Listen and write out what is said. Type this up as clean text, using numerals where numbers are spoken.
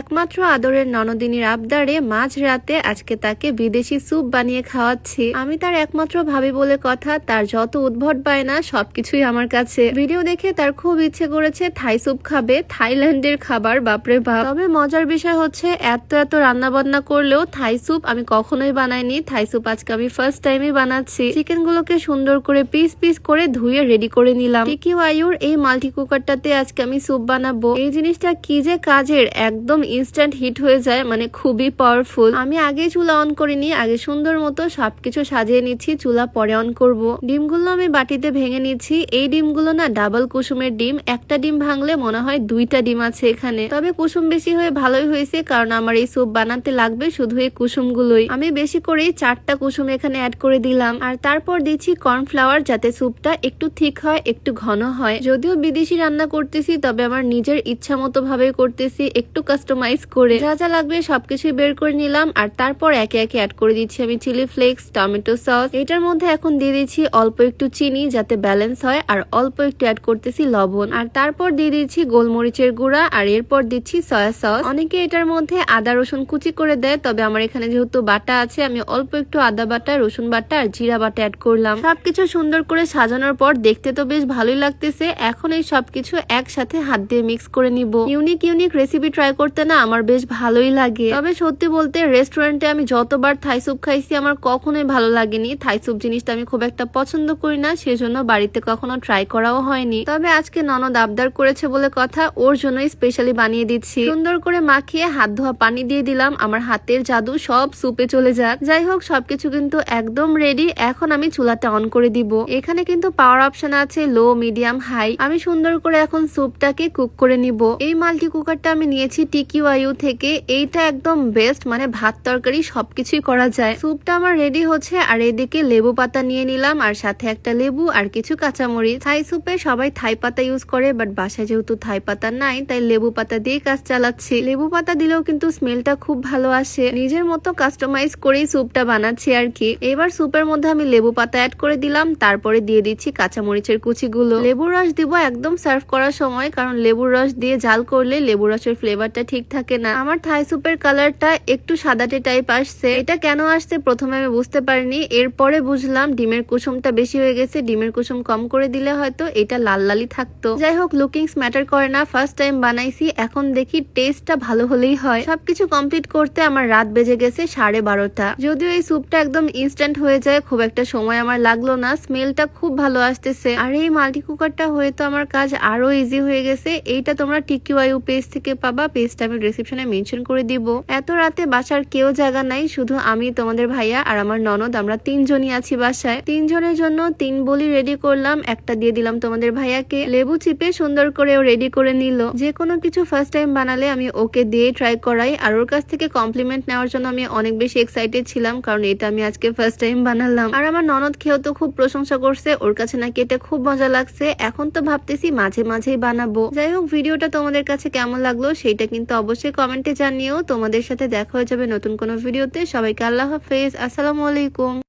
একমাত্র আদরের ননদিনীর আবদারে মাঝ রাতে আজকে তাকে বিদেশি স্যুপ বানিয়ে খাওয়াচ্ছি। আমি তার একমাত্র ভাবি বলে কথা, তার যত উদ্ভট বায়না সবকিছুই আমার কাছে। ভিডিও দেখে তার খুব ইচ্ছে করেছে থাই স্যুপ খাবে, থাইল্যান্ডের খাবার, বাপরে বাপ। তবে মজার বিষয় হচ্ছে এত রান্না বান্না করলেও থাই স্যুপ আমি কখনোই বানাইনি। থাই স্যুপ আজকে আমি ফার্স্ট টাইমই বানাচ্ছি। চিকেন গুলোকে সুন্দর করে পিস পিস করে ধুয়ে রেডি করে নিলাম। টিকিওয়াইউর এই মাল্টি কুকারটাতে আজকে আমি স্যুপ বানাবো। এই জিনিসটা কি যে কাজের, একদম ইনস্ট্যান্ট হিট হয়ে যায়, মানে খুবই পাওয়ারফুল। আমি আগে চুলা অন করিনি, আগে সুন্দর মতো সবকিছু সাজিয়ে নিচ্ছি, চুলা পরে অন করব। ডিমগুলো আমি বাটিতে ভেঙে নিচ্ছি। এই ডিমগুলো না ডাবল কুসুমের ডিম, একটা ডিম ভাঙলে মনে হয় দুইটা ডিম আছে এখানে। তবে কুসুম বেশি হয়ে ভালোই হয়েছে, কারণ আমার এই স্যুপ বানাতে লাগবে শুধু এই কুসুমগুলোই। আমি বেশি করেই 4টা কুসুম এখানে অ্যাড করে দিলাম। আর তারপর দিচ্ছি কর্নফ্লাওয়ার, যাতে স্যুপটা একটু থিক হয়, একটু ঘন হয়। যদিও বিদেশি রান্না করতেছি, তবে আমার নিজের ইচ্ছা মতো ভাবে করতেছি, একটু কাস্টমাইজ করে। যা যা লাগবে সবকিছুই বের করে নিলাম। আর তারপর একে একে অ্যাড করে দিচ্ছি আমি চিলি ফ্লেক্স, টমেটো সস। এটার মধ্যে এখন দিয়ে দিচ্ছি অল্প একটু চিনি, যাতে ব্যালেন্স হয়, আর অল্প একটু অ্যাড করতেছি লবণ। আর তারপর দিয়ে দিচ্ছি গোলমরিচের গুঁড়া, আর এরপর দিচ্ছি সয়া সস। অনেকে এটার মধ্যে আদা রসুন কুচি করে দেয়, তবে আমার এখানে যেহেতু বাটা আছে, আমি অল্প একটু আদা বাটা, রসুন বাটা আর জিরা বাটা অ্যাড করলাম। সবকিছু সুন্দর করে সাজানোর পর দেখতে তো বেশ ভালোই লাগতেছে। এখন এই সবকিছু একসাথে হাত দিয়ে মিক্স করে নিব। ইউনিক রেসিপি ট্রাই করতে না আমার বেশ ভালোই লাগে। তবে সত্যি বলতে রেস্টুরেন্টে আমি যতবার থাই স্যুপ খাইছি আমার কখনোই ভালো লাগেনি। থাই স্যুপ জিনিসটা আমি খুব একটা পছন্দ করি না, সেজন্য বাড়িতে কখনো ট্রাই করাও হয়নি। তবে আজকে ননদ আবদার করেছে বলে কথা, ওর জন্যই স্পেশালি বানিয়ে দিচ্ছি। সুন্দর করে মাখিয়ে হাত ধোয়া পানি দিয়ে দিলাম, আমার হাতের জাদু সব স্যুপে চলে যাক। যাই হোক, সবকিছু কিন্তু একদম রেডি। এখন আমি চুলাটা অন করে দিব। এখানে কিন্তু পাওয়ার অপশন আছে লো, মিডিয়াম, হাই। আমি সুন্দর করে এখন স্যুপটাকে কুক করে নিব। এই মাল্টি কুকারটা আমি নিয়েছি টিকিওয়াইউ থেকে। এইটা একদম বেস্ট, মানে ভাত তরকারি সবকিছুই করা যায়। স্যুপটা আমার রেডি হচ্ছে, আর এদিকে লেবু পাতা নিয়ে নিলাম, আর সাথে একটা লেবু আর কিছু কাঁচামরিচ। থাই স্যুপে সবাই থাই পাতা ইউজ করে, বাট বাসায় যেহেতু থাই পাতা নাই, তাই লেবু পাতা দিয়ে কাজ চালাচ্ছি। লেবু পাতা দিলেও কিন্তু স্মেলটা খুব ভালো আসে। নিজের মতো কাস্টমাইজ করেই স্যুপটা বানাচ্ছি আর কি। এবার স্যুপের মধ্যে আমি লেবু পাতা অ্যাড করে দিলাম, তারপরে দিয়ে দিচ্ছি কাঁচামরিচের কুচিগুলো। লেবুর রস দিব একদম সার্ভ করার সময়, কারণ লেবুর রস দিয়ে জাল করলে লেবুর রসের ফ্লেভারটা ঠিক থাকে না। আমার থাই স্যুপের কালারটা একটু সাদাটে টাইপ আসছে। এটা কেন আসছে প্রথমে আমি বুঝতে পারিনি, এরপরে বুঝলাম ডিমের কুসুমটা বেশি হয়ে গেছে। ডিমের কুসুম কম করে দিলে হয়তো এটা লাল লালই থাকতো। যাই হোক, লুকিংস ম্যাটার করে না, ফার্স্ট টাইম বানাইছি, এখন দেখি টেস্টটা ভালো হলেই হয়। সবকিছু কমপ্লিট করতে আমার রাত বেজে গেছে 12:30। যদিও এই স্যুপটা একদম ইনস্ট্যান্ট হয়ে যায়, খুব একটা সময় আমার লাগলো না। স্মেলটা খুব ভালো আসতেছে। আর এই মাল্টি কুকারটা হয়ে তো আমার কাজ আরো ইজি হয়ে গেছে। এইটা তোমরা টিকিওয়াইউ পেজ থেকে পাবা, পেজটা আমি ডেসক্রিপশনে মেনশন করে দিব। এত রাতে বাসার কেউ জায়গা নাই, শুধু আমি, তোমাদের ভাইয়া আর আমার ননদ, আমরা 3 জনই আছি বাসায়। 3 জনের জন্য 3 বলি রেডি করলাম, একটা দিয়ে দিলাম তোমাদের ভাইয়াকে। লেবু চিপে সুন্দর করে ও রেডি করে নিল। যে কোনো কিছু ফার্স্ট টাইম বানালে আমি ওকে দিয়ে ট্রাই করাই, আর ওর কাছ থেকে কমপ্লিমেন্ট নেওয়ার জন্য আমি অনেক বেশি এক্সাইটেড ছিলাম, কারণ এটা আমি আজকে ফার্স্ট টাইম বানালাম। আর আমার ননদ খেয়েও তো খুব প্রশংসা করছে, ওর কাছে নাকি এটা খুব মজা লাগছে। এখন তো ভাবতেছি মাঝে মাঝেই বানাবো। যাই হোক, ভিডিওটা তোমাদের কাছে কেমন লাগলো সেটা কিন্তু অবশ্যই কমেন্টে জানিও। তোমাদের সাথে দেখা হয়ে যাবে নতুন কোনো ভিডিওতে। সবাইকে আল্লাহ হাফেজ, আসসালামু আলাইকুম।